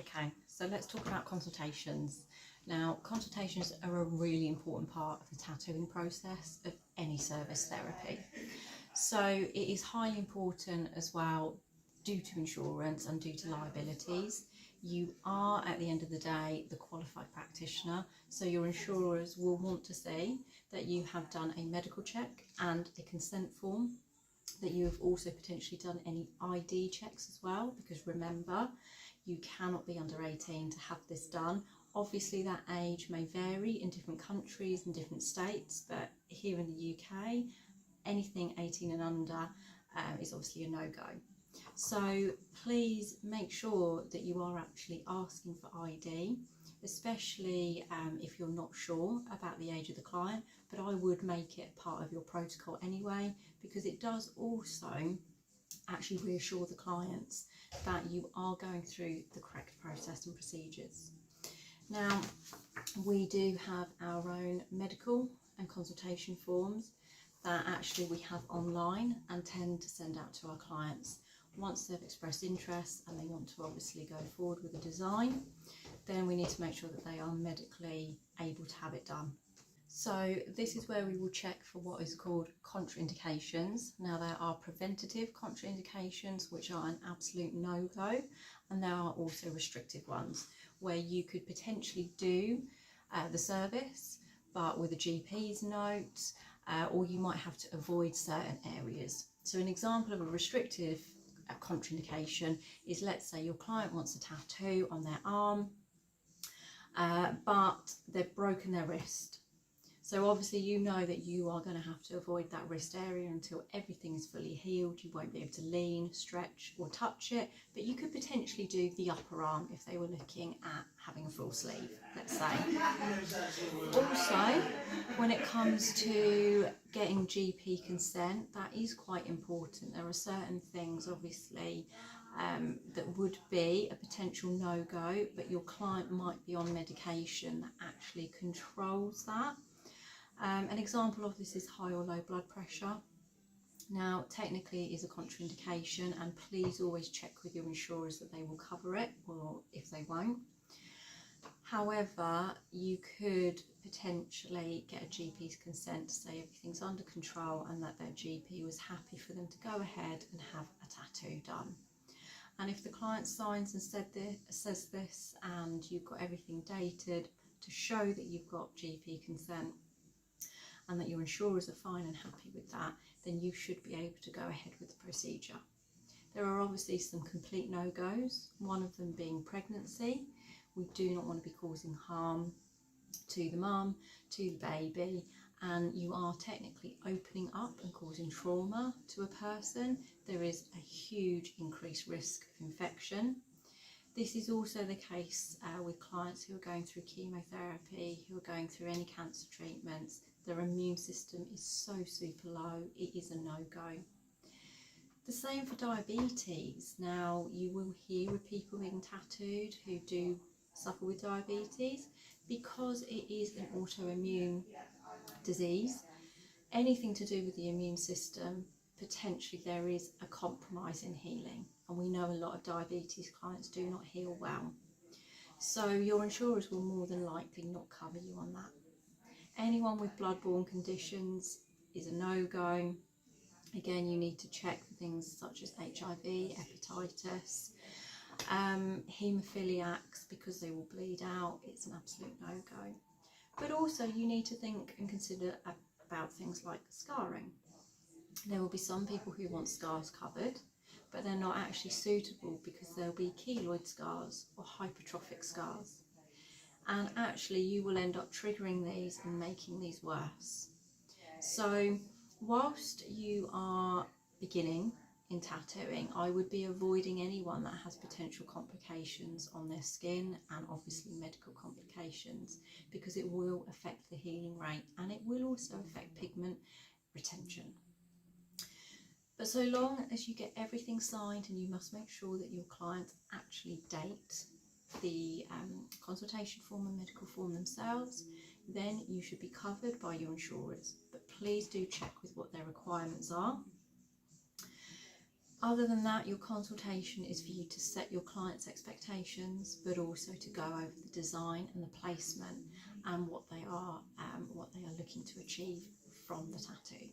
Okay, so let's talk about consultations. Now, consultations are a really important part of the tattooing process of any service therapy. So it is highly important as well, due to insurance and due to liabilities. You are, at the end of the day, the qualified practitioner, so your insurers will want to see that you have done a medical check and a consent form, that you have also potentially done any ID checks as well, because remember, you cannot be under 18 to have this done. Obviously that age may vary in different countries and different states, but here in the UK, anything 18 and under is obviously a no-go. So please make sure that you are actually asking for ID, especially if you're not sure about the age of the client, but I would make it part of your protocol anyway, because it does also actually reassure the clients that you are going through the correct process and procedures. Now, we do have our own medical and consultation forms that actually we have online and tend to send out to our clients. Once they've expressed interest and they want to obviously go forward with a design, then we need to make sure that they are medically able to have it done. So this is where we will check for what is called contraindications. Now, there are preventative contraindications, which are an absolute no-go, and there are also restrictive ones where you could potentially do the service but with a GP's note, or you might have to avoid certain areas. So an example of a restrictive contraindication is, let's say your client wants a tattoo on their arm, but they've broken their wrist. So obviously you know that you are going to have to avoid that wrist area until everything is fully healed. You won't be able to lean, stretch or touch it, but you could potentially do the upper arm if they were looking at having a full sleeve, let's say. Also, when it comes to getting GP consent, that is quite important. There are certain things obviously that would be a potential no-go, but your client might be on medication that actually controls that. An example of this is high or low blood pressure. Now, technically it is a contraindication, and please always check with your insurers that they will cover it, or if they won't. However, you could potentially get a GP's consent to say everything's under control and that their GP was happy for them to go ahead and have a tattoo done. And if the client signs and says this, and you've got everything dated to show that you've got GP consent, and that your insurers are fine and happy with that, then you should be able to go ahead with the procedure. There are obviously some complete no-goes, one of them being pregnancy. We do not want to be causing harm to the mum, to the baby, and you are technically opening up and causing trauma to a person. There is a huge increased risk of infection. This is also the case with clients who are going through chemotherapy, who are going through any cancer treatments. Their immune system is so super low, it is a no-go. The same for diabetes. Now, you will hear of people being tattooed who do suffer with diabetes because it is an autoimmune disease. Anything to do with the immune system, potentially there is a compromise in healing, and we know a lot of diabetes clients do not heal well. So your insurers will more than likely not cover you on that. Anyone with bloodborne conditions is a no-go. Again, you need to check for things such as HIV, hepatitis, haemophiliacs, because they will bleed out. It's an absolute no-go. But also you need to think and consider about things like scarring. There will be some people who want scars covered, but they're not actually suitable because there'll be keloid scars or hypertrophic scars. And actually you will end up triggering these and making these worse. So whilst you are beginning in tattooing, I would be avoiding anyone that has potential complications on their skin, and obviously medical complications, because it will affect the healing rate and it will also affect pigment retention. But so long as you get everything signed, and you must make sure that your clients actually date the consultation form and medical form themselves, then you should be covered by your insurers. But please do check with what their requirements are. Other than that, your consultation is for you to set your client's expectations, but also to go over the design and the placement and what they are looking to achieve from the tattoo.